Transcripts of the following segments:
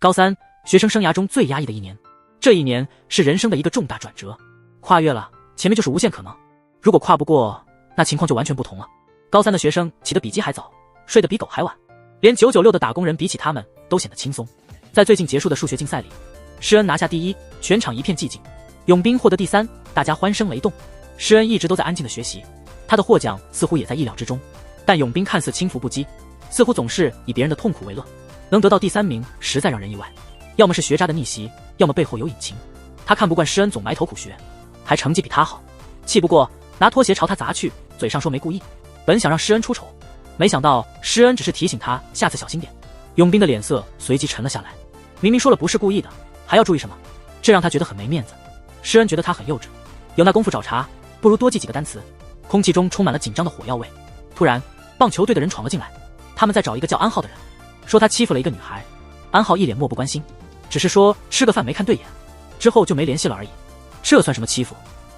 高三，学生生涯中最压抑的一年，这一年是人生的一个重大转折，跨越了，前面就是无限可能。如果跨不过，那情况就完全不同了。高三的学生起得比鸡还早，睡得比狗还晚，连996的打工人比起他们都显得轻松。在最近结束的数学竞赛里，施恩拿下第1，全场一片寂静。永斌获得第3，大家欢声雷动。施恩一直都在安静的学习，他的获奖似乎也在意料之中，但永斌看似轻浮不羁，似乎总是以别人的痛苦为乐。能得到第3名实在让人意外，要么是学渣的逆袭，要么背后有隐情。他看不惯施恩总埋头苦学，还成绩比他好，气不过拿拖鞋朝他砸去，嘴上说没故意，本想让施恩出丑，没想到施恩只是提醒他下次小心点。永斌的脸色随即沉了下来，明明说了不是故意的，还要注意什么？这让他觉得很没面子。施恩觉得他很幼稚，有那功夫找茬，不如多记几个单词。空气中充满了紧张的火药味。突然，棒球队的人闯了进来，他们在找一个叫安浩的人，说他欺负了一个女孩。安浩一脸漠不关心，只是说吃个饭没看对眼，之后就没联系了而已。这算什么欺负？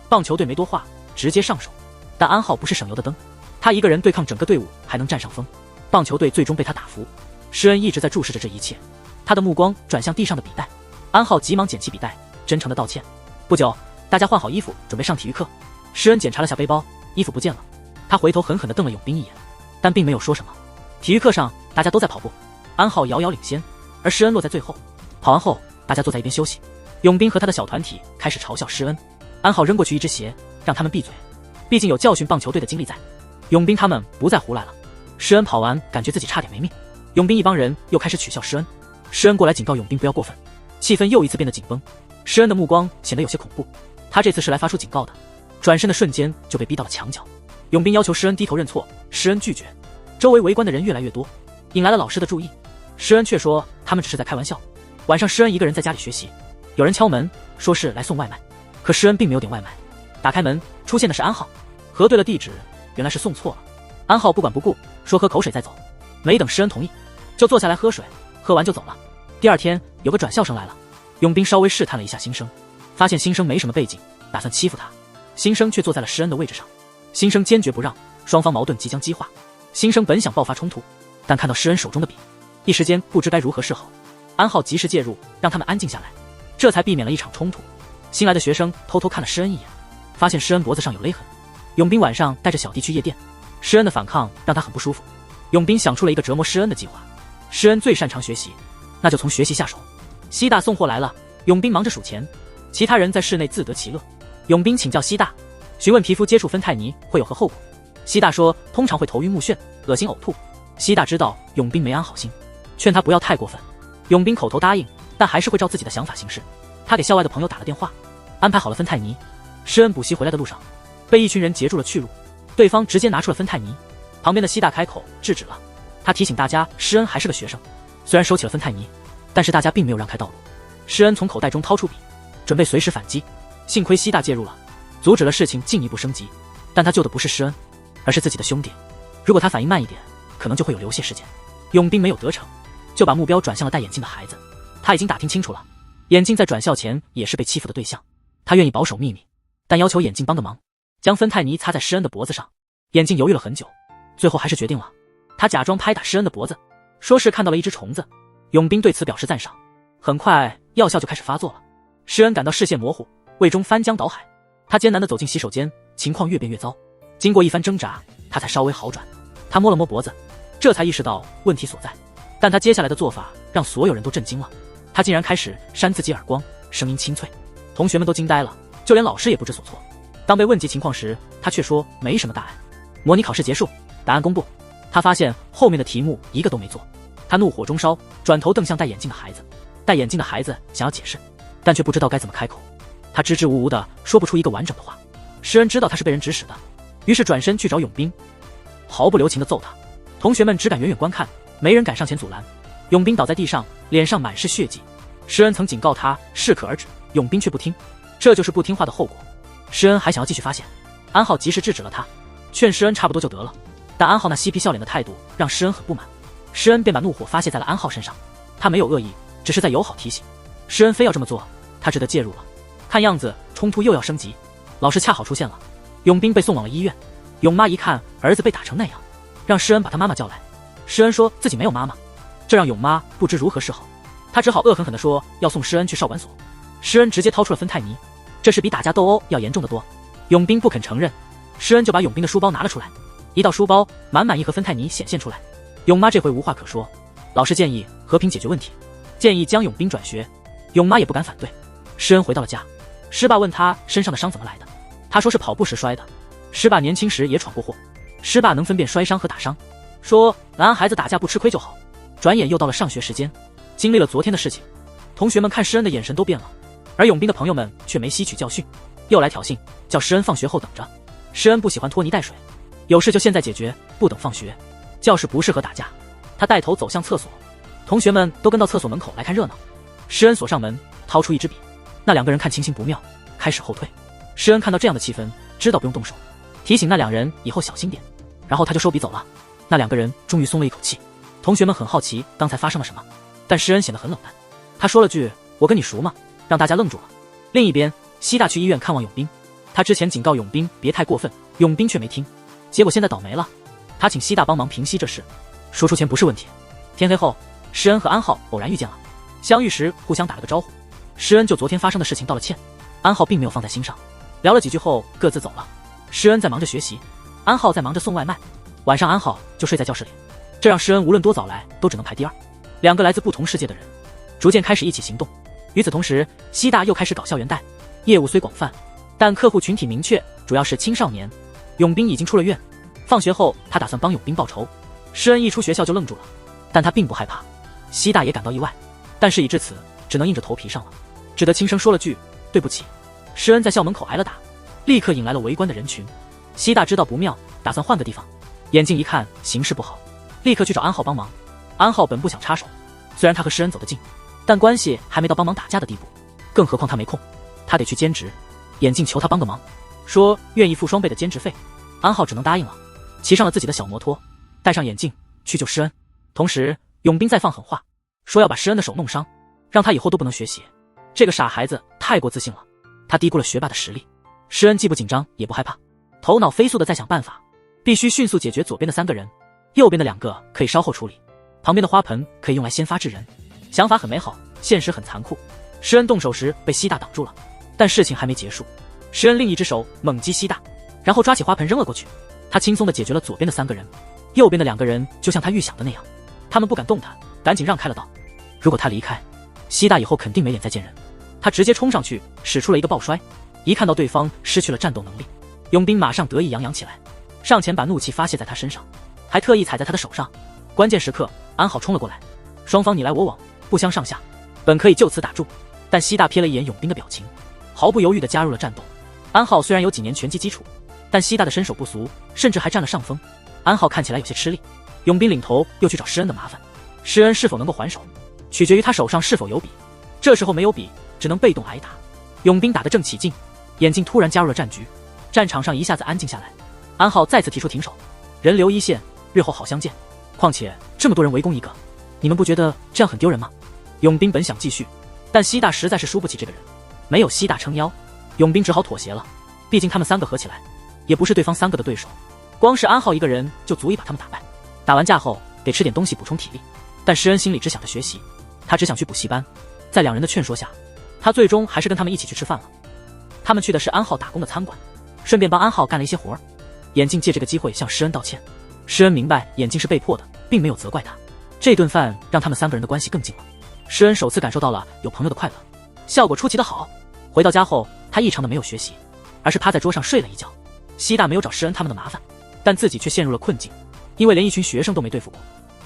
棒球队没多话，直接上手。但安浩不是省油的灯，他一个人对抗整个队伍还能占上风，棒球队最终被他打服。施恩一直在注视着这一切，他的目光转向地上的笔袋。安浩急忙捡起笔袋，真诚的道歉。不久，大家换好衣服准备上体育课。施恩检查了下背包，衣服不见了。他回头狠狠地瞪了永斌一眼，但并没有说什么。体育课上大家都在跑步，安浩遥遥领先，而施恩落在最后。跑完后，大家坐在一边休息。永斌和他的小团体开始嘲笑施恩。安浩扔过去一只鞋，让他们闭嘴，毕竟有教训棒球队的经历在。永斌他们不再胡来了。施恩跑完感觉自己差点没命，永斌一帮人又开始取笑施恩。施恩过来警告永斌不要过分，气氛又一次变得紧绷。施恩的目光显得有些恐怖，他这次是来发出警告的。转身的瞬间就被逼到了墙角。永斌要求施恩低头认错，施恩拒绝。周围围观的人越来越多，引来了老师的注意。施恩却说他们只是在开玩笑。晚上施恩一个人在家里学习，有人敲门说是来送外卖，可施恩并没有点外卖。打开门出现的是安浩，核对了地址，原来是送错了。安浩不管不顾，说喝口水再走，没等施恩同意，就坐下来喝水，喝完就走了。第二天有个转校生来了，永斌稍微试探了一下新生，发现新生没什么背景，打算欺负他。新生却坐在了施恩的位置上，新生坚决不让，双方矛盾即将激化。新生本想爆发冲突，但看到施恩手中的笔，一时间不知该如何是好。安浩及时介入，让他们安静下来，这才避免了一场冲突。新来的学生偷偷看了施恩一眼，发现施恩脖子上有勒痕。永斌晚上带着小弟去夜店，施恩的反抗让他很不舒服。永斌想出了一个折磨施恩的计划。施恩最擅长学习，那就从学习下手。西大送货来了，永斌忙着数钱，其他人在室内自得其乐。永斌请教西大，询问皮肤接触芬太尼会有何后果。西大说通常会头晕目眩、恶心呕吐。西大知道永斌没安好心，劝他不要太过分。永斌口头答应，但还是会照自己的想法行事。他给校外的朋友打了电话，安排好了芬太尼。施恩补习回来的路上，被一群人截住了去路，对方直接拿出了芬太尼。旁边的西大开口制止了，他提醒大家施恩还是个学生，虽然收起了芬太尼，但是大家并没有让开道路。施恩从口袋中掏出笔，准备随时反击。幸亏西大介入了，阻止了事情进一步升级。但他救的不是施恩，而是自己的兄弟。如果他反应慢一点，可能就会有流血事件。永斌没有得逞，就把目标转向了戴眼镜的孩子。他已经打听清楚了，眼镜在转校前也是被欺负的对象。他愿意保守秘密，但要求眼镜帮个忙，将芬太尼擦在施恩的脖子上。眼镜犹豫了很久，最后还是决定了。他假装拍打施恩的脖子，说是看到了一只虫子。永斌对此表示赞赏。很快药效就开始发作了，施恩感到视线模糊，胃中翻江倒海。他艰难地走进洗手间，情况越变越糟。经过一番挣扎，他才稍微好转。他摸了摸脖子，这才意识到问题所在。但他接下来的做法让所有人都震惊了，他竟然开始扇自己耳光，声音清脆。同学们都惊呆了，就连老师也不知所措。当被问及情况时，他却说没什么大碍。模拟考试结束，答案公布。他发现后面的题目一个都没做，他怒火中烧，转头瞪向戴眼镜的孩子。戴眼镜的孩子想要解释，但却不知道该怎么开口。他支支吾吾的说不出一个完整的话。施恩知道他是被人指使的，于是转身去找永斌，毫不留情的揍他。同学们只敢远远观看，没人敢上前阻拦。永斌倒在地上，脸上满是血迹。施恩曾警告他适可而止，永斌却不听，这就是不听话的后果。施恩还想要继续发泄，安浩及时制止了他，劝施恩差不多就得了。但安浩那嬉皮笑脸的态度让施恩很不满，施恩便把怒火发泄在了安浩身上。他没有恶意，只是在友好提醒。施恩非要这么做，他只得介入了。看样子冲突又要升级，老师恰好出现了，永斌被送往了医院。永妈一看儿子被打成那样，让施恩把他妈妈叫来。施恩说自己没有妈妈，这让永妈不知如何是好。他只好恶狠狠地说要送施恩去少管所。施恩直接掏出了芬太尼，这事比打架斗殴要严重的多。永斌不肯承认，施恩就把永斌的书包拿了出来，一到书包，满满一盒芬太尼显现出来。永妈这回无话可说，老师建议和平解决问题，建议将永斌转学，永妈也不敢反对。施恩回到了家，施爸问他身上的伤怎么来的，他说是跑步时摔的。施爸年轻时也闯过祸，施爸能分辨摔伤和打伤，说男孩子打架不吃亏就好。转眼又到了上学时间，经历了昨天的事情，同学们看施恩的眼神都变了，而永斌的朋友们却没吸取教训，又来挑衅，叫施恩放学后等着。施恩不喜欢拖泥带水，有事就现在解决，不等放学。教室不适合打架，他带头走向厕所，同学们都跟到厕所门口来看热闹。施恩锁上门，掏出一支笔，那两个人看情形不妙，开始后退。施恩看到这样的气氛，知道不用动手，提醒那两人以后小心点，然后他就收笔走了。那两个人终于松了一口气。同学们很好奇刚才发生了什么，但施恩显得很冷淡，他说了句我跟你熟吗，让大家愣住了。另一边，西大去医院看望永斌，他之前警告永斌别太过分，永斌却没听，结果现在倒霉了。他请西大帮忙平息这事，说出钱不是问题。天黑后，施恩和安浩偶然遇见了，相遇时互相打了个招呼，施恩就昨天发生的事情道了歉，安浩并没有放在心上，聊了几句后各自走了。施恩在忙着学习，安浩在忙着送外卖，晚上安浩就睡在教室里，这让施恩无论多早来都只能排第二。两个来自不同世界的人逐渐开始一起行动。与此同时，西大又开始搞校园贷，业务虽广泛，但客户群体明确，主要是青少年。永斌已经出了院，放学后他打算帮永斌报仇。施恩一出学校就愣住了，但他并不害怕。西大也感到意外，但事已至此，只能硬着头皮上了，只得轻声说了句对不起。施恩在校门口挨了打，立刻引来了围观的人群。西大知道不妙，打算换个地方，眼睛一看形势不好，立刻去找安浩帮忙。安浩本不想插手，虽然他和施恩走得近，但关系还没到帮忙打架的地步，更何况他没空，他得去兼职。眼镜求他帮个忙，说愿意付双倍的兼职费。安浩只能答应了，骑上了自己的小摩托，戴上眼镜去救施恩。同时永斌在放狠话，说要把施恩的手弄伤，让他以后都不能学习。这个傻孩子太过自信了，他低估了学霸的实力。施恩既不紧张也不害怕，头脑飞速的在想办法，必须迅速解决左边的3个人，右边的2个可以稍后处理，旁边的花盆可以用来先发制人。想法很美好，现实很残酷。施恩动手时被西大挡住了，但事情还没结束。施恩另一只手猛击西大，然后抓起花盆扔了过去。他轻松地解决了左边的3个人，右边的2个人就像他预想的那样，他们不敢动他，赶紧让开了道。如果他离开，西大以后肯定没脸再见人。他直接冲上去，使出了一个抱摔。一看到对方失去了战斗能力，永斌马上得意洋洋起来，上前把怒气发泄在他身上，还特意踩在他的手上。关键时刻，安好冲了过来，双方你来我往，不相上下，本可以就此打住，但西大瞥了一眼永斌的表情，毫不犹豫地加入了战斗。安浩虽然有几年拳击基础，但西大的身手不俗，甚至还占了上风。安浩看起来有些吃力，永斌领头又去找施恩的麻烦。施恩是否能够还手，取决于他手上是否有笔，这时候没有笔，只能被动挨打。永斌打得正起劲，眼镜突然加入了战局，战场上一下子安静下来。安浩再次提出停手，人留一线，日后好相见。况且这么多人围攻一个，你们不觉得这样很丢人吗？永斌本想继续，但西大实在是输不起这个人，没有西大撑腰，永斌只好妥协了。毕竟他们3个合起来也不是对方3个的对手，光是安浩一个人就足以把他们打败。打完架后得吃点东西补充体力，但施恩心里只想着学习，他只想去补习班。在2人的劝说下，他最终还是跟他们一起去吃饭了。他们去的是安浩打工的餐馆，顺便帮安浩干了一些活儿。眼镜借这个机会向施恩道歉，施恩明白眼镜是被迫的，并没有责怪他。这顿饭让他们3个人的关系更近了。施恩首次感受到了有朋友的快乐，效果出奇的好。回到家后，他异常的没有学习，而是趴在桌上睡了一觉。西大没有找施恩他们的麻烦，但自己却陷入了困境，因为连一群学生都没对付过，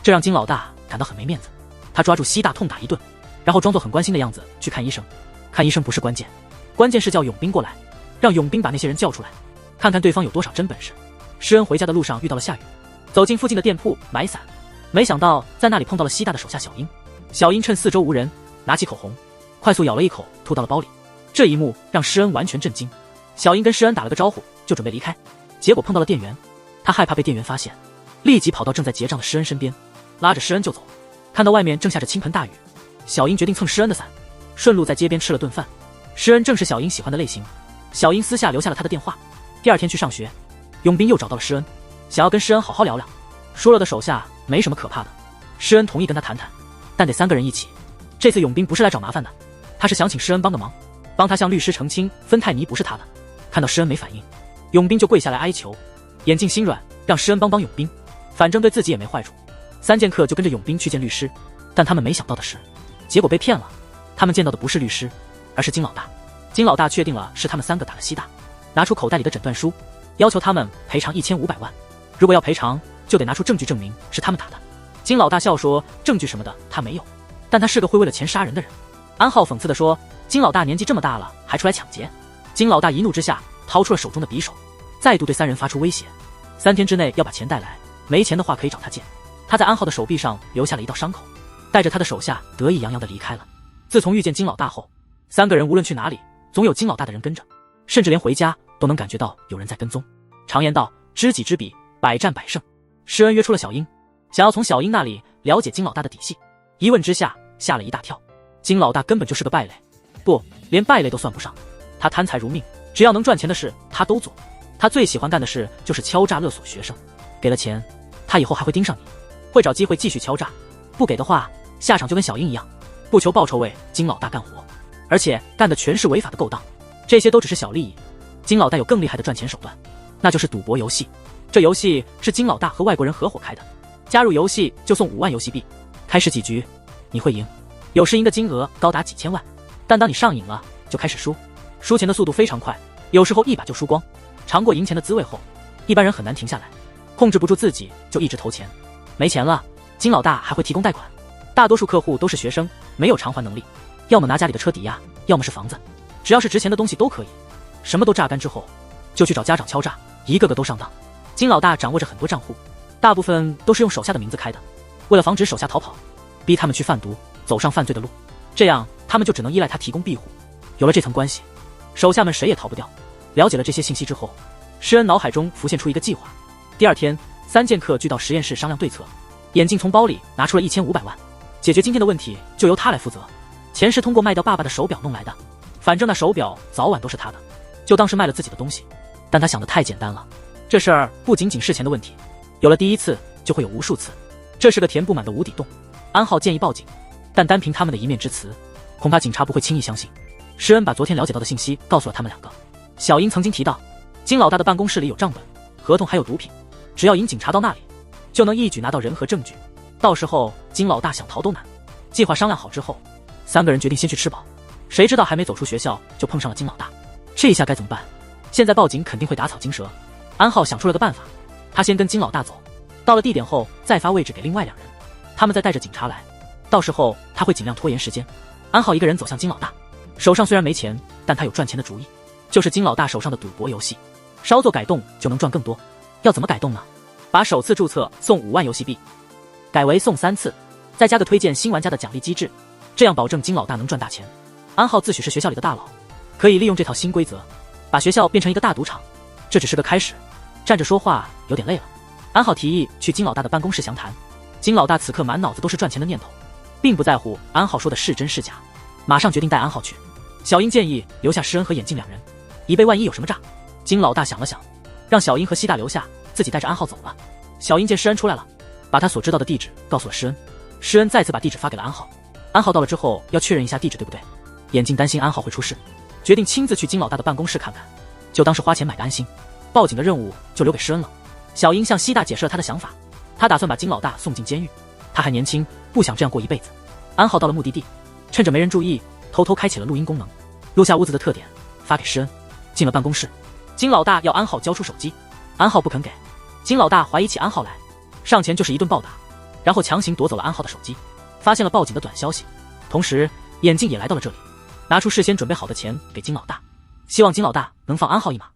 这让金老大感到很没面子。他抓住西大痛打一顿，然后装作很关心的样子去看医生。看医生不是关键，关键是叫永斌过来，让永斌把那些人叫出来，看看对方有多少真本事。施恩回家的路上遇到了下雨，走进附近的店铺买伞，没想到在那里碰到了西大的手下小英。小英趁四周无人，拿起口红，快速咬了一口，吐到了包里。这一幕让施恩完全震惊。小英跟施恩打了个招呼，就准备离开，结果碰到了店员，他害怕被店员发现，立即跑到正在结账的施恩身边，拉着施恩就走。看到外面正下着倾盆大雨，小英决定蹭施恩的伞，顺路在街边吃了顿饭。施恩正是小英喜欢的类型，小英私下留下了他的电话。第2天去上学，永斌又找到了施恩，想要跟施恩好好聊聊。说了的手下没什么可怕的，施恩同意跟他谈谈，但得3个人一起，这次永斌不是来找麻烦的，他是想请施恩帮个忙，帮他向律师澄清芬太尼不是他的。看到施恩没反应，永斌就跪下来哀求，眼镜心软，让施恩帮永斌，反正对自己也没坏处。三剑客就跟着永斌去见律师，但他们没想到的是，结果被骗了。他们见到的不是律师，而是金老大。金老大确定了是他们3个打了西大，拿出口袋里的诊断书，要求他们赔偿1500万。如果要赔偿，就得拿出证据证明是他们打的。金老大笑说，证据什么的他没有，但他是个会为了钱杀人的人。安浩讽刺地说，金老大年纪这么大了还出来抢劫。金老大一怒之下掏出了手中的匕首，再度对3人发出威胁，3天之内要把钱带来，没钱的话可以找他借。他在安浩的手臂上留下了一道伤口，带着他的手下得意洋洋地离开了。自从遇见金老大后，3个人无论去哪里总有金老大的人跟着，甚至连回家都能感觉到有人在跟踪。常言道，知己知彼，百战百胜。施恩约出了小英，想要从小英那里了解金老大的底细。一问之下，吓了一大跳。金老大根本就是个败类，不，连败类都算不上。他贪财如命，只要能赚钱的事他都做。他最喜欢干的事就是敲诈勒索学生，给了钱，他以后还会盯上你，会找机会继续敲诈。不给的话，下场就跟小英一样，不求报酬为金老大干活，而且干的全是违法的勾当。这些都只是小利益，金老大有更厉害的赚钱手段，那就是赌博游戏。这游戏是金老大和外国人合伙开的，加入游戏就送5万游戏币，开始几局你会赢，有时赢的金额高达几千万，但当你上瘾了就开始输，输钱的速度非常快，有时候一把就输光。尝过赢钱的滋味后，一般人很难停下来，控制不住自己就一直投钱。没钱了，金老大还会提供贷款，大多数客户都是学生，没有偿还能力，要么拿家里的车抵押，要么是房子，只要是值钱的东西都可以。什么都榨干之后，就去找家长敲诈，一个个都上当。金老大掌握着很多账户，大部分都是用手下的名字开的，为了防止手下逃跑，逼他们去贩毒，走上犯罪的路，这样他们就只能依赖他提供庇护。有了这层关系，手下们谁也逃不掉。了解了这些信息之后，施恩脑海中浮现出一个计划。第2天，3剑客聚到实验室商量对策。眼镜从包里拿出了1500万，解决今天的问题就由他来负责。钱是通过卖掉爸爸的手表弄来的，反正那手表早晚都是他的，就当是卖了自己的东西。但他想的太简单了，这事儿不仅仅是钱的问题，有了第一次就会有无数次，这是个填不满的无底洞。安浩建议报警，但单凭他们的一面之词，恐怕警察不会轻易相信。施恩把昨天了解到的信息告诉了他们2个。小英曾经提到，金老大的办公室里有账本、合同还有毒品，只要引警察到那里，就能一举拿到人和证据，到时候金老大想逃都难。计划商量好之后，3个人决定先去吃饱，谁知道还没走出学校就碰上了金老大，这下该怎么办？现在报警肯定会打草惊蛇。安浩想出了个办法，他先跟金老大走，到了地点后再发位置给另外2人，他们再带着警察来，到时候他会尽量拖延时间。安浩一个人走向金老大，手上虽然没钱，但他有赚钱的主意，就是金老大手上的赌博游戏，稍作改动就能赚更多。要怎么改动呢？把首次注册送5万游戏币改为送3次，再加个推荐新玩家的奖励机制，这样保证金老大能赚大钱。安浩自诩是学校里的大佬，可以利用这套新规则把学校变成一个大赌场。这只是个开始，站着说话有点累了。安浩提议去金老大的办公室详谈。金老大此刻满脑子都是赚钱的念头，并不在乎安浩说的是真是假，马上决定带安浩去。小英建议留下施恩和眼镜2人，以备万一有什么诈。金老大想了想，让小英和西大留下，自己带着安浩走了。小英见施恩出来了，把他所知道的地址告诉了施恩。施恩再次把地址发给了安浩。安浩到了之后要确认一下地址对不对，眼镜担心安浩会出事，决定亲自去金老大的办公室看看，就当是花钱买个安心。报警的任务就留给施恩了。小英向西大解释了他的想法，他打算把金老大送进监狱，他还年轻，不想这样过一辈子。安浩到了目的地，趁着没人注意，偷偷开启了录音功能，录下屋子的特点发给施恩。进了办公室，金老大要安浩交出手机，安浩不肯给。金老大怀疑起安浩来，上前就是一顿暴打，然后强行夺走了安浩的手机，发现了报警的短消息。同时眼镜也来到了这里，拿出事先准备好的钱给金老大，希望金老大能放安浩一马。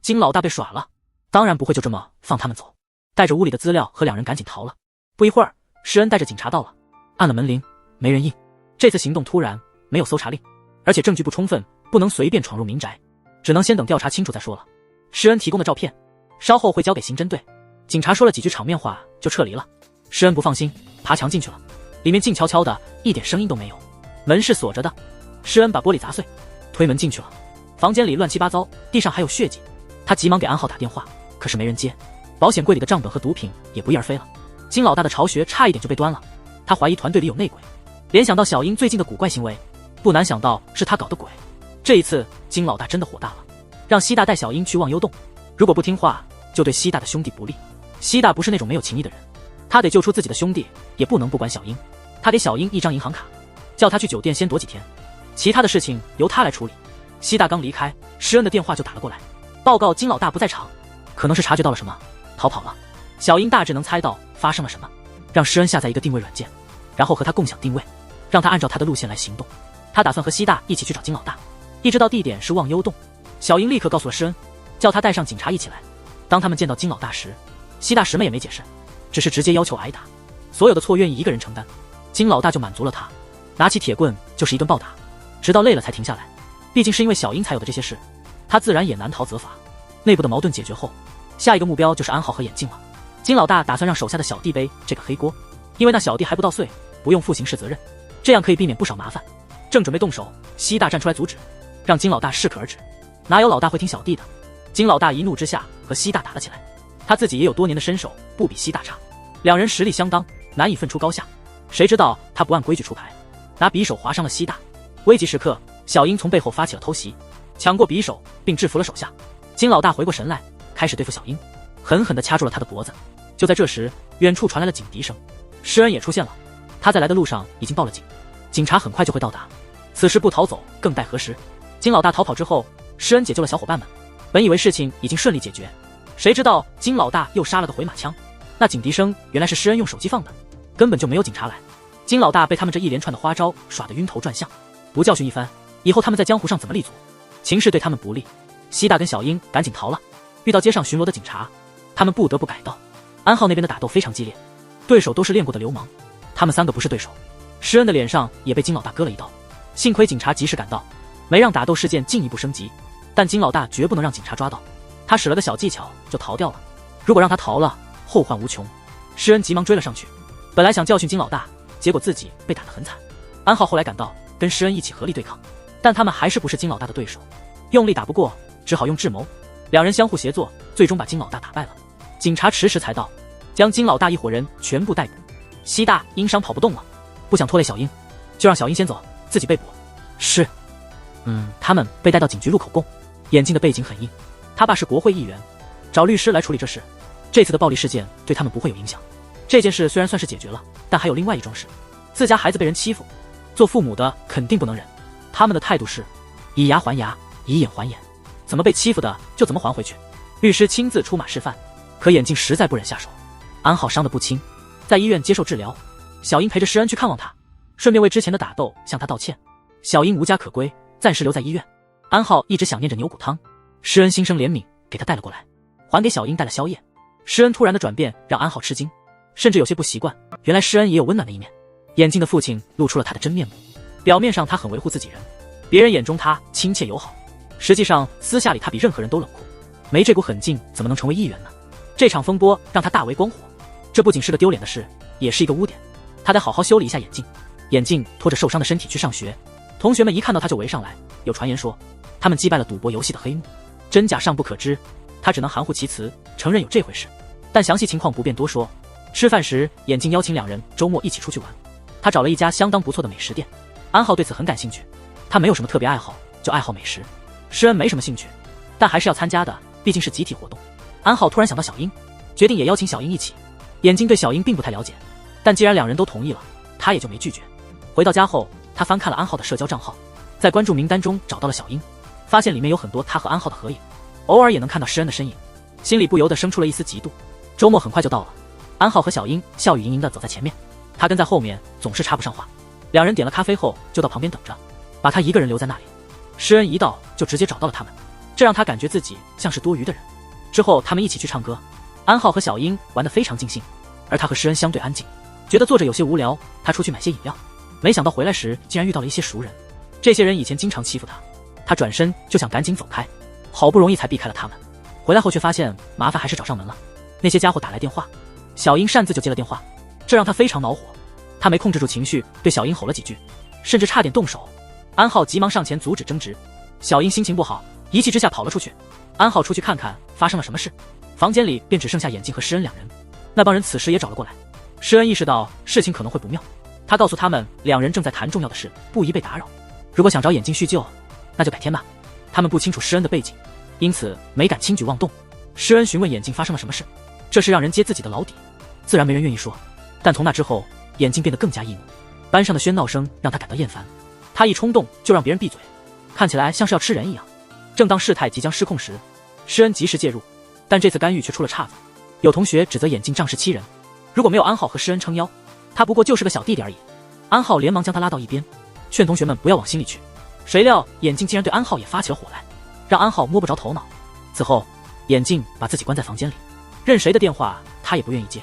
金老大被耍了，当然不会就这么放他们走，带着屋里的资料和2人赶紧逃了。不一会儿，施恩带着警察到了，按了门铃，没人应。这次行动突然，没有搜查令，而且证据不充分，不能随便闯入民宅，只能先等调查清楚再说了。施恩提供的照片稍后会交给刑侦队。警察说了几句场面话就撤离了。施恩不放心，爬墙进去了，里面静悄悄的，一点声音都没有，门是锁着的。施恩把玻璃砸碎，推门进去了。房间里乱七八糟，地上还有血迹。他急忙给安浩打电话，可是没人接。保险柜里的账本和毒品也不翼而飞了。金老大的巢穴差一点就被端了，他怀疑团队里有内鬼，联想到小英最近的古怪行为，不难想到是他搞的鬼。这一次金老大真的火大了，让西大带小英去忘忧洞，如果不听话就对西大的兄弟不利。西大不是那种没有情义的人，他得救出自己的兄弟，也不能不管小英。他给小英一张银行卡，叫他去酒店先躲几天，其他的事情由他来处理。西大刚离开，施恩的电话就打了过来，报告金老大不在场，可能是察觉到了什么逃跑了。小英大致能猜到发生了什么，让施恩下载一个定位软件，然后和他共享定位，让他按照他的路线来行动。他打算和西大一起去找金老大，一直到地点是忘忧洞。小英立刻告诉了施恩，叫他带上警察一起来。当他们见到金老大时，西大什么也没解释，只是直接要求挨打，所有的错愿意一个人承担。金老大就满足了他，拿起铁棍就是一顿暴打，直到累了才停下来。毕竟是因为小英才有的这些事，他自然也难逃责罚。内部的矛盾解决后，下一个目标就是安浩和眼镜了。金老大打算让手下的小弟背这个黑锅，因为那小弟还不到岁，不用负刑事责任，这样可以避免不少麻烦。正准备动手，西大站出来阻止，让金老大适可而止。哪有老大会听小弟的？金老大一怒之下和西大打了起来，他自己也有多年的身手，不比西大差，两人实力相当，难以分出高下。谁知道他不按规矩出牌，拿匕首划伤了西大。危急时刻，小英从背后发起了偷袭，抢过匕首并制服了手下。金老大回过神来，开始对付小英，狠狠地掐住了他的脖子。就在这时，远处传来了警笛声，施恩也出现了。他在来的路上已经报了警，警察很快就会到达。此时不逃走，更待何时？金老大逃跑之后，施恩解救了小伙伴们，本以为事情已经顺利解决，谁知道金老大又杀了个回马枪。那警笛声原来是施恩用手机放的，根本就没有警察来。金老大被他们这一连串的花招耍得晕头转向，不教训一番，以后他们在江湖上怎么立足？情势对他们不利。西大跟小英赶紧逃了，遇到街上巡逻的警察，他们不得不改道。安浩那边的打斗非常激烈，对手都是练过的流氓，他们三个不是对手。施恩的脸上也被金老大割了一刀，幸亏警察及时赶到，没让打斗事件进一步升级。但金老大绝不能让警察抓到，他使了个小技巧就逃掉了。如果让他逃了，后患无穷。施恩急忙追了上去，本来想教训金老大，结果自己被打得很惨。安浩后来赶到，跟施恩一起合力对抗，但他们还是不是金老大的对手，用力打不过，只好用智谋。两人相互协作，最终把金老大打败了。警察迟迟才到，将金老大一伙人全部逮捕。西大因伤跑不动了，不想拖累小英，就让小英先走，自己被捕。是，他们被带到警局录口供。眼镜的背景很硬，他爸是国会议员，找律师来处理这事。这次的暴力事件对他们不会有影响。这件事虽然算是解决了，但还有另外一桩事，自家孩子被人欺负，做父母的肯定不能忍。他们的态度是以牙还牙，以眼还眼，怎么被欺负的就怎么还回去。律师亲自出马示范，可眼镜实在不忍下手。安浩伤得不轻，在医院接受治疗。小英陪着施恩去看望他，顺便为之前的打斗向他道歉。小英无家可归，暂时留在医院。安浩一直想念着牛骨汤，施恩心生怜悯，给他带了过来，还给小英带了宵夜。施恩突然的转变让安浩吃惊，甚至有些不习惯，原来施恩也有温暖的一面。眼镜的父亲露出了他的真面目，表面上他很维护自己人，别人眼中他亲切友好，实际上私下里他比任何人都冷酷，没这股狠劲怎么能成为议员呢？这场风波让他大为光火，这不仅是个丢脸的事，也是一个污点。他得好好修理一下眼镜。眼镜拖着受伤的身体去上学，同学们一看到他就围上来，有传言说他们击败了赌博游戏的黑幕，真假尚不可知，他只能含糊其辞，承认有这回事，但详细情况不便多说。吃饭时，眼镜邀请两人周末一起出去玩，他找了一家相当不错的美食店。安浩对此很感兴趣，他没有什么特别爱好，就爱好美食。施恩没什么兴趣，但还是要参加的，毕竟是集体活动。安浩突然想到小英，决定也邀请小英一起。眼镜对小英并不太了解，但既然两人都同意了，他也就没拒绝。回到家后，他翻看了安浩的社交账号，在关注名单中找到了小英，发现里面有很多他和安浩的合影，偶尔也能看到施恩的身影，心里不由得生出了一丝嫉妒。周末很快就到了，安浩和小英笑语盈盈地走在前面，他跟在后面，总是插不上话。两人点了咖啡后就到旁边等着，把他一个人留在那里。施恩一到就直接找到了他们，这让他感觉自己像是多余的人。之后他们一起去唱歌，安浩和小英玩得非常尽兴，而他和施恩相对安静，觉得坐着有些无聊，他出去买些饮料，没想到回来时竟然遇到了一些熟人。这些人以前经常欺负他，他转身就想赶紧走开，好不容易才避开了他们。回来后却发现麻烦还是找上门了，那些家伙打来电话，小英擅自就接了电话，这让他非常恼火。他没控制住情绪，对小英吼了几句，甚至差点动手。安浩急忙上前阻止争执，小英心情不好，一气之下跑了出去。安浩出去看看发生了什么事，房间里便只剩下眼镜和施恩两人。那帮人此时也找了过来。施恩意识到事情可能会不妙，他告诉他们，两人正在谈重要的事，不宜被打扰。如果想找眼镜叙旧，那就改天吧。他们不清楚施恩的背景，因此没敢轻举妄动。施恩询问眼镜发生了什么事，这事让人揭自己的老底，自然没人愿意说。但从那之后，眼镜变得更加易怒，班上的喧闹声让他感到厌烦。他一冲动就让别人闭嘴，看起来像是要吃人一样。正当事态即将失控时，施恩及时介入，但这次干预却出了岔子。有同学指责眼镜仗势欺人，如果没有安浩和施恩撑腰，他不过就是个小弟弟而已。安浩连忙将他拉到一边，劝同学们不要往心里去。谁料眼镜竟然对安浩也发起了火来，让安浩摸不着头脑。此后，眼镜把自己关在房间里，任谁的电话他也不愿意接。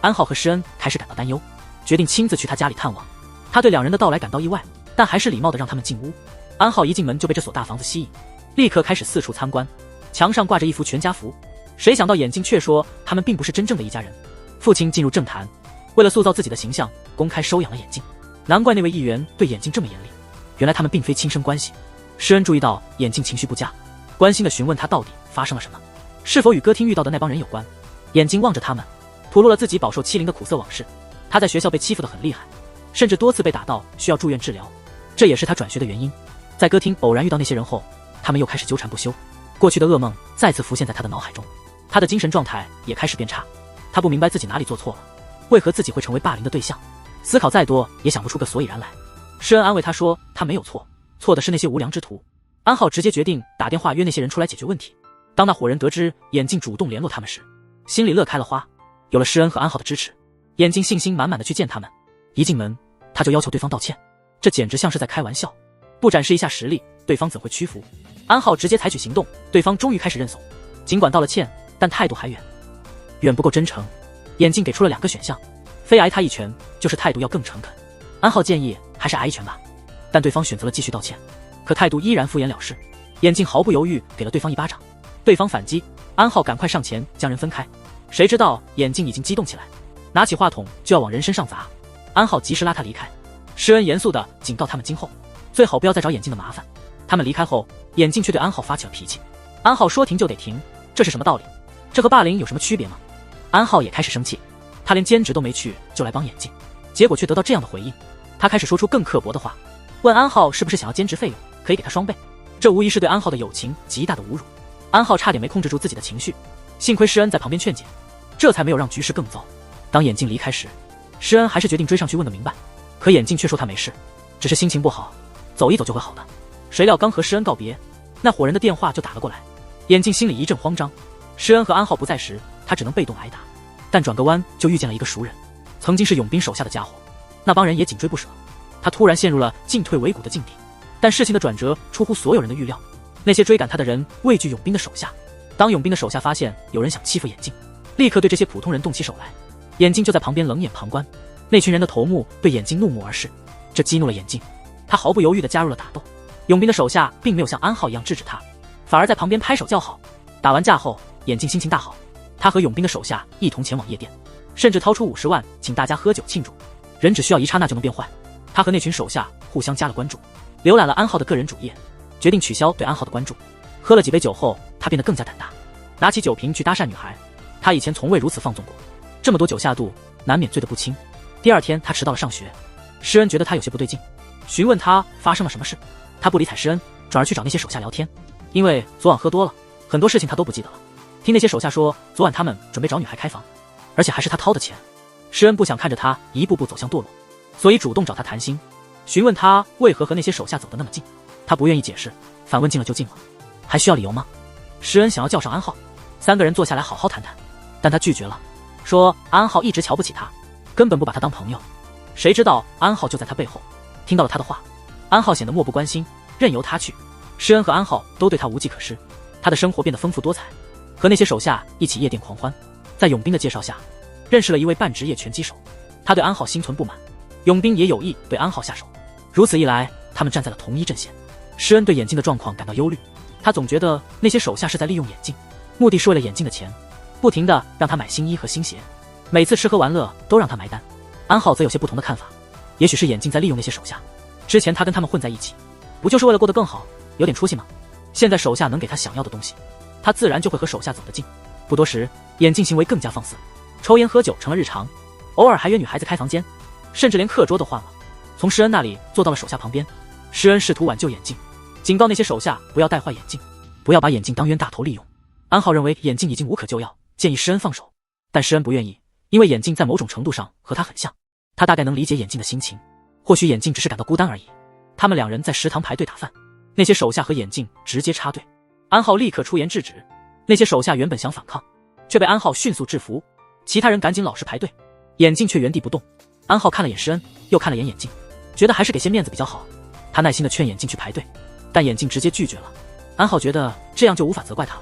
安浩和施恩开始感到担忧，决定亲自去他家里探望。他对两人的到来感到意外，但还是礼貌地让他们进屋。安浩一进门就被这所大房子吸引，立刻开始四处参观。墙上挂着一幅全家福，谁想到眼镜却说他们并不是真正的一家人。父亲进入政坛，为了塑造自己的形象，公开收养了眼镜。难怪那位议员对眼镜这么严厉，原来他们并非亲生关系。施恩注意到眼镜情绪不佳，关心地询问他到底发生了什么，是否与歌厅遇到的那帮人有关。眼镜望着他们，吐露了自己饱受欺凌的苦涩往事。他在学校被欺负得很厉害，甚至多次被打到需要住院治疗，这也是他转学的原因。在歌厅偶然遇到那些人后，他们又开始纠缠不休，过去的噩梦再次浮现在他的脑海中，他的精神状态也开始变差。他不明白自己哪里做错了，为何自己会成为霸凌的对象，思考再多也想不出个所以然来。施恩安慰他说他没有错，错的是那些无良之徒。安浩直接决定打电话约那些人出来解决问题。当那伙人得知眼镜主动联络他们时，心里乐开了花。有了施恩和安浩的支持，眼镜信心满满的去见他们。一进门他就要求对方道歉，这简直像是在开玩笑。不展示一下实力，对方怎会屈服？安浩直接采取行动，对方终于开始认怂。尽管道了歉，但态度还远不够真诚。眼镜给出了2个选项，非挨他一拳，就是态度要更诚恳。安浩建议还是挨一拳吧，但对方选择了继续道歉，可态度依然敷衍了事。眼镜毫不犹豫给了对方一巴掌，对方反击，安浩赶快上前将人分开。谁知道眼镜已经激动起来，拿起话筒就要往人身上砸。安浩及时拉他离开。施恩严肃地警告他们今后最好不要再找眼镜的麻烦。他们离开后，眼镜却对安浩发起了脾气。安浩说停就得停，这是什么道理？这和霸凌有什么区别吗？安浩也开始生气，他连兼职都没去就来帮眼镜，结果却得到这样的回应。他开始说出更刻薄的话，问安浩是不是想要兼职费用，可以给他双倍。这无疑是对安浩的友情极大的侮辱。安浩差点没控制住自己的情绪，幸亏施恩在旁边劝解，这才没有让局势更糟。当眼镜离开时，施恩还是决定追上去问个明白，可眼镜却说他没事，只是心情不好，走一走就会好的。谁料刚和施恩告别，那伙人的电话就打了过来。眼镜心里一阵慌张，施恩和安浩不在时，他只能被动挨打，但转个弯就遇见了一个熟人，曾经是永斌手下的家伙。那帮人也紧追不舍，他突然陷入了进退维谷的境地。但事情的转折出乎所有人的预料，那些追赶他的人畏惧永斌的手下。当永斌的手下发现有人想欺负眼镜，立刻对这些普通人动起手来。眼镜就在旁边冷眼旁观，那群人的头目对眼镜怒目而视，这激怒了眼镜，他毫不犹豫地加入了打斗。永斌的手下并没有像安浩一样制止他，反而在旁边拍手叫好。打完架后，眼镜心情大好，他和永斌的手下一同前往夜店，甚至掏出50万请大家喝酒庆祝。人只需要一刹那就能变坏，他和那群手下互相加了关注，浏览了安浩的个人主页，决定取消对安浩的关注。喝了几杯酒后，他变得更加胆大，拿起酒瓶去搭讪女孩。他以前从未如此放纵过，这么多酒下肚，难免醉得不轻。第二天他迟到了上学，施恩觉得他有些不对劲，询问他发生了什么事。他不理睬施恩，转而去找那些手下聊天，因为昨晚喝多了，很多事情他都不记得了。听那些手下说，昨晚他们准备找女孩开房，而且还是他掏的钱。施恩不想看着他一步步走向堕落，所以主动找他谈心，询问他为何和那些手下走得那么近。他不愿意解释，反问近了就近了，还需要理由吗？施恩想要叫上安浩，3个人坐下来好好谈谈，但他拒绝了，说安浩一直瞧不起他，根本不把他当朋友。谁知道安浩就在他背后听到了他的话，安浩显得漠不关心，任由他去。施恩和安浩都对他无计可施，他的生活变得丰富多彩，和那些手下一起夜店狂欢。在永斌的介绍下，认识了一位半职业拳击手，他对安浩心存不满，永斌也有意对安浩下手。如此一来，他们站在了同一阵线。施恩对眼镜的状况感到忧虑，他总觉得那些手下是在利用眼镜，目的是为了眼镜的钱，不停地让他买新衣和新鞋，每次吃喝玩乐都让他埋单。安浩则有些不同的看法，也许是眼镜在利用那些手下，之前他跟他们混在一起，不就是为了过得更好，有点出息吗？现在手下能给他想要的东西，他自然就会和手下走得近。不多时，眼镜行为更加放肆，抽烟喝酒成了日常，偶尔还约女孩子开房间。甚至连课桌都换了，从施恩那里坐到了手下旁边。施恩试图挽救眼镜，警告那些手下不要带坏眼镜，不要把眼镜当冤大头利用。安浩认为眼镜已经无可救药，建议施恩放手，但施恩不愿意，因为眼镜在某种程度上和他很像，他大概能理解眼镜的心情，或许眼镜只是感到孤单而已。他们两人在食堂排队打饭，那些手下和眼镜直接插队，安浩立刻出言制止。那些手下原本想反抗，却被安浩迅速制服，其他人赶紧老实排队，眼镜却原地不动。安浩看了眼施恩，又看了眼眼镜，觉得还是给些面子比较好。他耐心地劝眼镜去排队，但眼镜直接拒绝了。安浩觉得这样就无法责怪他了，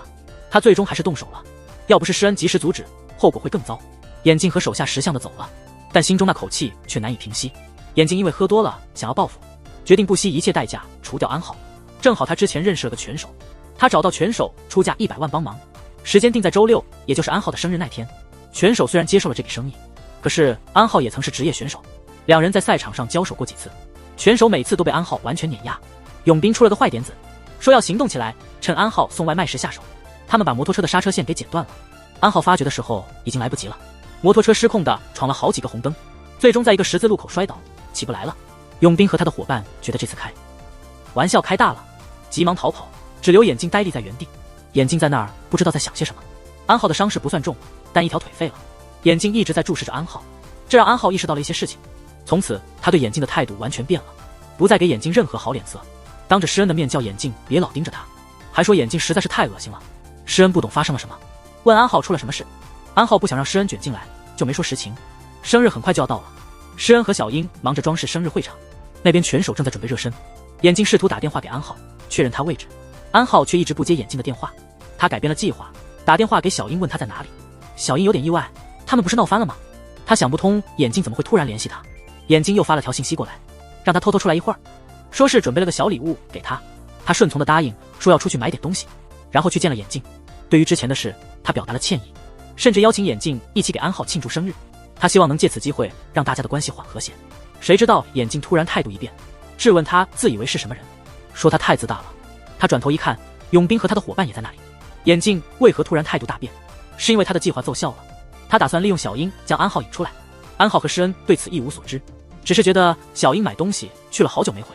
他最终还是动手了。要不是施恩及时阻止，后果会更糟。眼镜和手下识相地走了，但心中那口气却难以平息。眼镜因为喝多了想要报复，决定不惜一切代价除掉安浩。正好他之前认识了个拳手，他找到拳手出价100万帮忙，时间定在周6，也就是安浩的生日那天。拳手虽然接受了这笔生意，可是安浩也曾是职业选手，两人在赛场上交手过几次，拳手每次都被安浩完全碾压。永斌出了个坏点子，说要行动起来，趁安浩送外卖时下手。他们把摩托车的刹车线给剪断了，安浩发觉的时候已经来不及了，摩托车失控地闯了好几个红灯，最终在一个十字路口摔倒，起不来了。永斌和他的伙伴觉得这次开玩笑开大了，急忙逃跑，只留眼镜呆立在原地。眼镜在那儿不知道在想些什么。安浩的伤势不算重，但一条腿废了。眼镜一直在注视着安浩，这让安浩意识到了一些事情。从此他对眼镜的态度完全变了，不再给眼镜任何好脸色，当着施恩的面叫眼镜别老盯着他，还说眼镜实在是太恶心了。施恩不懂发生了什么，问安浩出了什么事。安浩不想让施恩卷进来，就没说实情。生日很快就要到了，施恩和小英忙着装饰生日会场，那边拳手正在准备热身。眼镜试图打电话给安浩确认他位置，安浩却一直不接眼镜的电话。他改变了计划，打电话给小英问他在哪里。小英有点意外，他们不是闹翻了吗？他想不通眼镜怎么会突然联系他。眼镜又发了条信息过来，让他偷偷出来一会儿，说是准备了个小礼物给他。他顺从的答应，说要出去买点东西，然后去见了眼镜。对于之前的事，他表达了歉意，甚至邀请眼镜一起给安浩庆祝生日。他希望能借此机会让大家的关系缓和些。谁知道眼镜突然态度一变，质问他自以为是什么人，说他太自大了。他转头一看，永斌和他的伙伴也在那里。眼镜为何突然态度大变？是因为他的计划奏效了。他打算利用小英将安浩引出来。安浩和施恩对此一无所知，只是觉得小英买东西去了好久没回。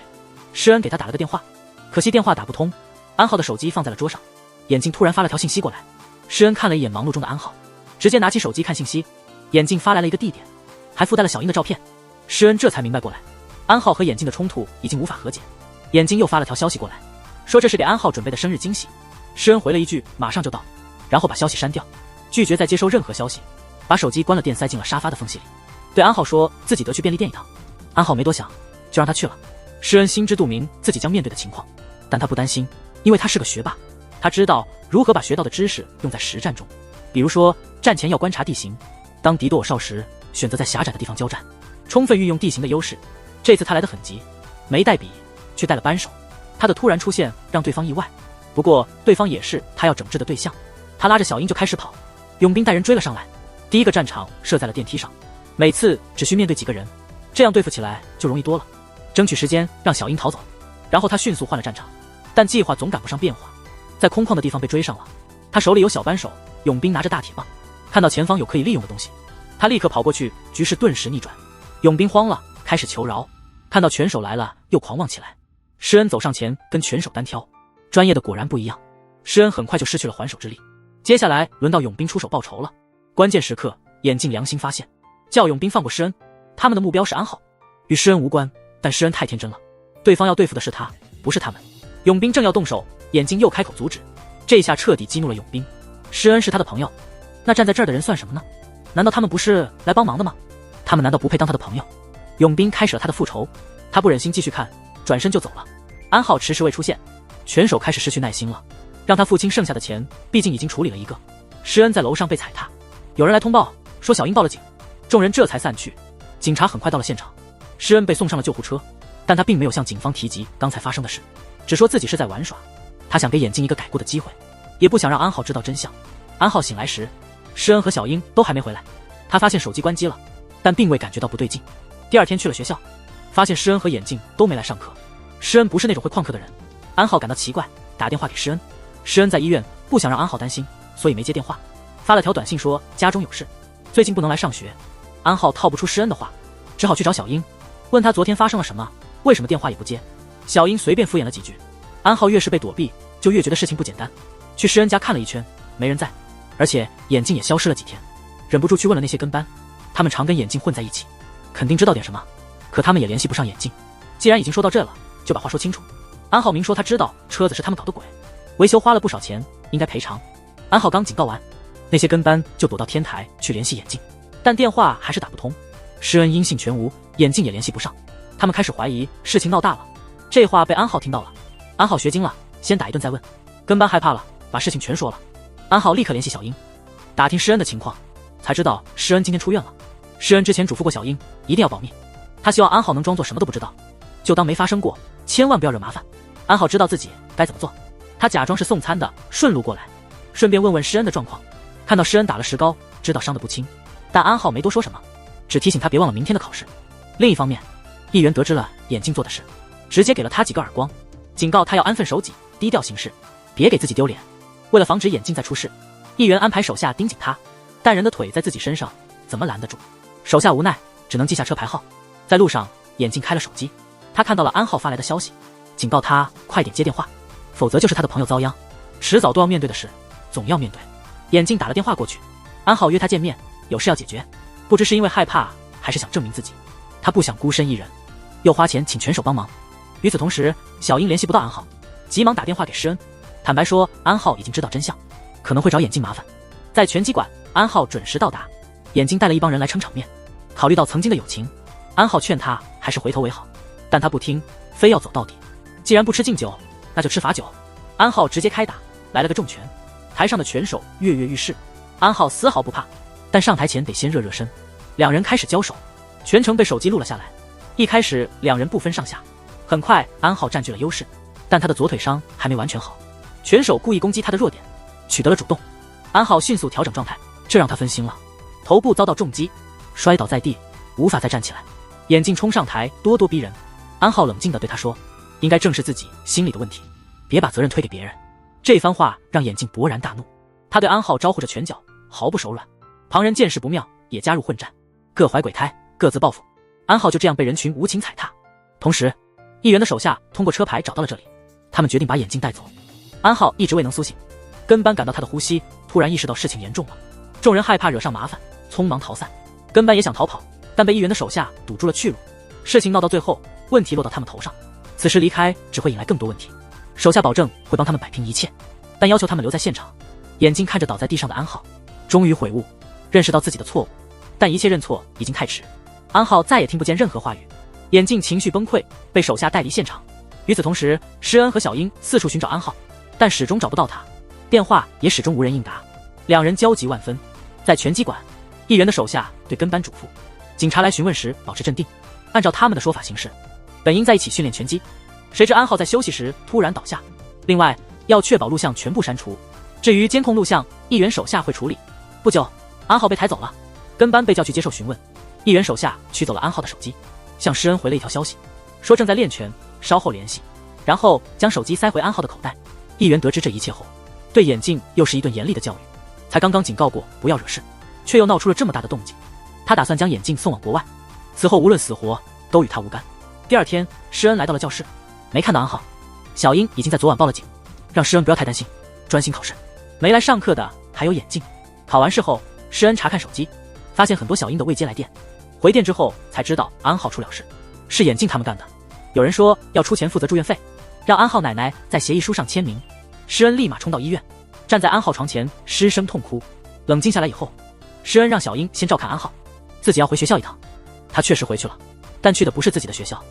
施恩给他打了个电话，可惜电话打不通。安浩的手机放在了桌上，眼镜突然发了条信息过来。施恩看了一眼忙碌中的安浩，直接拿起手机看信息。眼镜发来了一个地点，还附带了小英的照片。施恩这才明白过来，安浩和眼镜的冲突已经无法和解。眼镜又发了条消息过来，说这是给安浩准备的生日惊喜。施恩回了一句马上就到，然后把消息删掉，拒绝再接收任何消息，把手机关了电塞进了沙发的缝隙里，对安浩说自己得去便利店一趟。安浩没多想，就让他去了。施恩心知肚明自己将面对的情况，但他不担心，因为他是个学霸，他知道如何把学到的知识用在实战中。比如说战前要观察地形，当敌多我少时选择在狭窄的地方交战，充分运用地形的优势。这次他来得很急，没带笔，却带了扳手。他的突然出现让对方意外，不过对方也是他要整治的对象。他拉着小英就开始跑，永斌带人追了上来。第一个战场设在了电梯上，每次只需面对几个人，这样对付起来就容易多了。争取时间让小英逃走，然后他迅速换了战场，但计划总赶不上变化，在空旷的地方被追上了。他手里有小扳手，永斌拿着大铁棒，看到前方有可以利用的东西，他立刻跑过去，局势顿时逆转。永斌慌了，开始求饶，看到拳手来了又狂妄起来。施恩走上前跟拳手单挑，专业的果然不一样。施恩很快就失去了还手之力。接下来轮到永斌出手报仇了。关键时刻，眼镜良心发现，叫永斌放过施恩。他们的目标是安浩，与施恩无关，但施恩太天真了，对方要对付的是他，不是他们。永斌正要动手，眼镜又开口阻止，这下彻底激怒了永斌。施恩是他的朋友，那站在这儿的人算什么呢？难道他们不是来帮忙的吗？他们难道不配当他的朋友？永斌开始了他的复仇，他不忍心继续看，转身就走了。安浩迟迟未出现，拳手开始失去耐心了，让他付清剩下的钱，毕竟已经处理了一个。施恩在楼上被踩踏，有人来通报说小英报了警，众人这才散去。警察很快到了现场，施恩被送上了救护车，但他并没有向警方提及刚才发生的事，只说自己是在玩耍，他想给眼镜一个改过的机会，也不想让安浩知道真相。安浩醒来时，施恩和小英都还没回来，他发现手机关机了，但并未感觉到不对劲。第二天去了学校，发现施恩和眼镜都没来上课。施恩不是那种会旷课的人，安浩感到奇怪，打电话给施恩。施恩在医院，不想让安浩担心，所以没接电话，发了条短信说家中有事，最近不能来上学。安浩套不出施恩的话，只好去找小英，问他昨天发生了什么，为什么电话也不接。小英随便敷衍了几句。安浩越是被躲避，就越觉得事情不简单。去施恩家看了一圈，没人在，而且眼镜也消失了几天，忍不住去问了那些跟班，他们常跟眼镜混在一起，肯定知道点什么，可他们也联系不上眼镜。既然已经说到这了，就把话说清楚。安浩明说他知道车子是他们搞的鬼，维修花了不少钱，应该赔偿。安浩刚警告完，那些跟班就躲到天台去联系眼镜，但电话还是打不通。施恩音信全无，眼镜也联系不上，他们开始怀疑事情闹大了。这话被安浩听到了，安浩学精了，先打一顿再问。跟班害怕了，把事情全说了。安浩立刻联系小英，打听施恩的情况，才知道施恩今天出院了。施恩之前嘱咐过小英一定要保密，他希望安浩能装作什么都不知道，就当没发生过，千万不要惹麻烦。安浩知道自己该怎么做，他假装是送餐的，顺路过来，顺便问问施恩的状况。看到施恩打了石膏，知道伤得不轻，但安浩没多说什么，只提醒他别忘了明天的考试。另一方面，议员得知了眼镜做的事，直接给了他几个耳光，警告他要安分守己，低调行事，别给自己丢脸。为了防止眼镜再出事，议员安排手下盯紧他，但人的腿在自己身上，怎么拦得住？手下无奈，只能记下车牌号。在路上，眼镜开了手机，他看到了安浩发来的消息，警告他快点接电话，否则就是他的朋友遭殃，迟早都要面对的事，总要面对。眼镜打了电话过去，安浩约他见面，有事要解决。不知是因为害怕，还是想证明自己，他不想孤身一人，又花钱请拳手帮忙。与此同时，小英联系不到安浩，急忙打电话给施恩，坦白说安浩已经知道真相，可能会找眼镜麻烦。在拳击馆，安浩准时到达，眼镜带了一帮人来撑场面。考虑到曾经的友情，安浩劝他还是回头为好，但他不听，非要走到底。既然不吃敬酒，那就吃罚酒。安浩直接开打，来了个重拳，台上的拳手跃跃欲试，安浩丝毫不怕，但上台前得先热热身。两人开始交手，全程被手机录了下来。一开始两人不分上下，很快安浩占据了优势，但他的左腿伤还没完全好，拳手故意攻击他的弱点，取得了主动。安浩迅速调整状态，这让他分心了，头部遭到重击，摔倒在地，无法再站起来。眼镜冲上台咄咄逼人，安浩冷静地对他说，应该正视自己心里的问题，别把责任推给别人。这番话让眼镜勃然大怒，他对安浩招呼着拳脚，毫不手软。旁人见势不妙，也加入混战，各怀鬼胎，各自报复。安浩就这样被人群无情踩踏。同时，议员的手下通过车牌找到了这里，他们决定把眼镜带走。安浩一直未能苏醒，跟班赶到他的呼吸，突然意识到事情严重了。众人害怕惹上麻烦，匆忙逃散。跟班也想逃跑，但被议员的手下堵住了去路。事情闹到最后，问题落到他们头上，此时离开只会引来更多问题。手下保证会帮他们摆平一切，但要求他们留在现场。眼镜看着倒在地上的安浩，终于悔悟，认识到自己的错误，但一切认错已经太迟。安浩再也听不见任何话语，眼镜情绪崩溃，被手下带离现场。与此同时，施恩和小英四处寻找安浩，但始终找不到他，电话也始终无人应答，两人焦急万分。在拳击馆，议员的手下对跟班嘱咐，警察来询问时保持镇定，按照他们的说法行事，本应在一起训练拳击，谁知安浩在休息时突然倒下。另外，要确保录像全部删除，至于监控录像，议员手下会处理。不久，安浩被抬走了，跟班被叫去接受询问。议员手下取走了安浩的手机，向施恩回了一条消息，说正在练拳，稍后联系，然后将手机塞回安浩的口袋。议员得知这一切后，对眼镜又是一顿严厉的教育，才刚刚警告过不要惹事，却又闹出了这么大的动静。他打算将眼镜送往国外，此后无论死活都与他无干。第二天，施恩来到了教室，没看到安浩，小英已经在昨晚报了警，让施恩不要太担心，专心考试。没来上课的还有眼镜。考完试后，施恩查看手机，发现很多小英的未接来电，回电之后才知道安浩出了事，是眼镜他们干的。有人说要出钱负责住院费，让安浩奶奶在协议书上签名。施恩立马冲到医院，站在安浩床前失声痛哭。冷静下来以后，施恩让小英先照看安浩，自己要回学校一趟。他确实回去了，但去的不是自己的学校，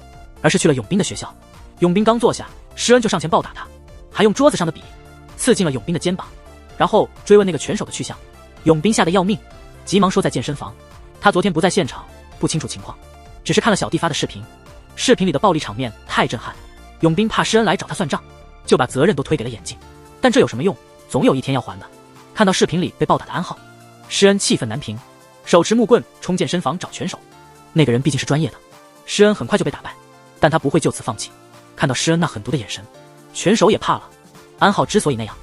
而是去了永斌的学校。永斌刚坐下，施恩就上前暴打他，还用桌子上的笔刺进了永斌的肩膀，然后追问那个拳手的去向。永斌吓得要命，急忙说在健身房，他昨天不在现场，不清楚情况，只是看了小弟发的视频，视频里的暴力场面太震撼。永斌怕施恩来找他算账，就把责任都推给了眼镜，但这有什么用，总有一天要还的。看到视频里被暴打的安浩，施恩气愤难平，手持木棍冲健身房找拳手。那个人毕竟是专业的，施恩很快就被打败，但他不会就此放弃。看到施恩那狠毒的眼神，拳手也怕了。安浩之所以那样，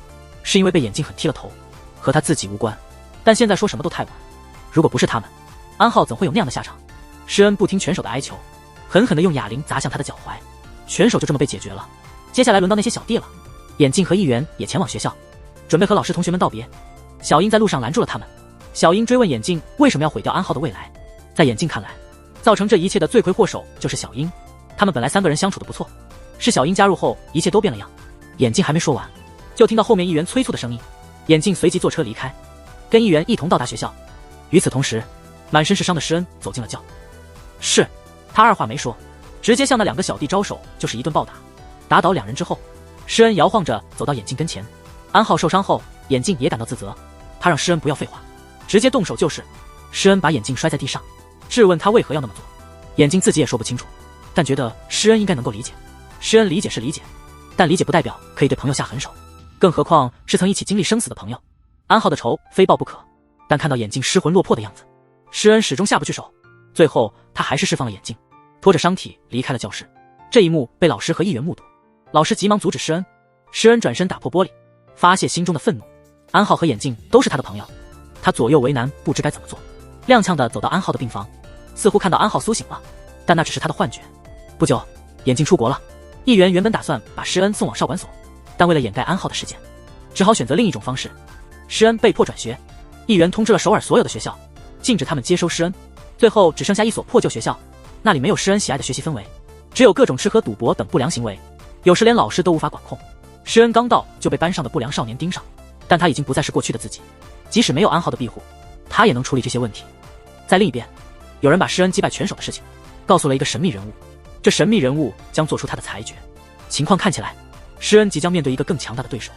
是因为被眼镜狠踢了头，和他自己无关。但现在说什么都太晚，如果不是他们，安浩怎会有那样的下场？施恩不听拳手的哀求，狠狠地用哑铃砸向他的脚踝，拳手就这么被解决了。接下来轮到那些小弟了，眼镜和议员也前往学校，准备和老师同学们道别。小樱在路上拦住了他们。小樱追问眼镜为什么要毁掉安浩的未来。在眼镜看来，造成这一切的罪魁祸首就是小樱。他们本来3个人相处的不错，是小樱加入后一切都变了样。眼镜还没说完，就听到后面议员催促的声音。眼镜随即坐车离开，跟议员一同到达学校。与此同时，满身是伤的施恩走进了教室，他二话没说，直接向那2个小弟招手，就是一顿暴打。打倒2人之后，施恩摇晃着走到眼镜跟前。安浩受伤后，眼镜也感到自责，他让施恩不要废话，直接动手就是。施恩把眼镜摔在地上，质问他为何要那么做。眼镜自己也说不清楚，但觉得施恩应该能够理解。施恩理解是理解，但理解不代表可以对朋友下狠手，更何况是曾一起经历生死的朋友。安浩的仇非报不可，但看到眼镜失魂落魄的样子，施恩始终下不去手。最后他还是释放了眼镜，拖着伤体离开了教室。这一幕被老师和议员目睹，老师急忙阻止施恩。施恩转身打破玻璃，发泄心中的愤怒。安浩和眼镜都是他的朋友，他左右为难，不知该怎么做。踉跄地走到安浩的病房，似乎看到安浩苏醒了，但那只是他的幻觉。不久，眼镜出国了。议员原本打算把施恩送往少管所，但为了掩盖安浩的事件，只好选择另一种方式。施恩被迫转学，议员通知了首尔所有的学校，禁止他们接收施恩。最后只剩下一所破旧学校，那里没有施恩喜爱的学习氛围，只有各种吃喝赌博等不良行为，有时连老师都无法管控。施恩刚到就被班上的不良少年盯上，但他已经不再是过去的自己，即使没有安浩的庇护，他也能处理这些问题。在另一边，有人把施恩击败拳手的事情告诉了一个神秘人物，这神秘人物将做出他的裁决。情况看起来，施恩即将面对一个更强大的对手。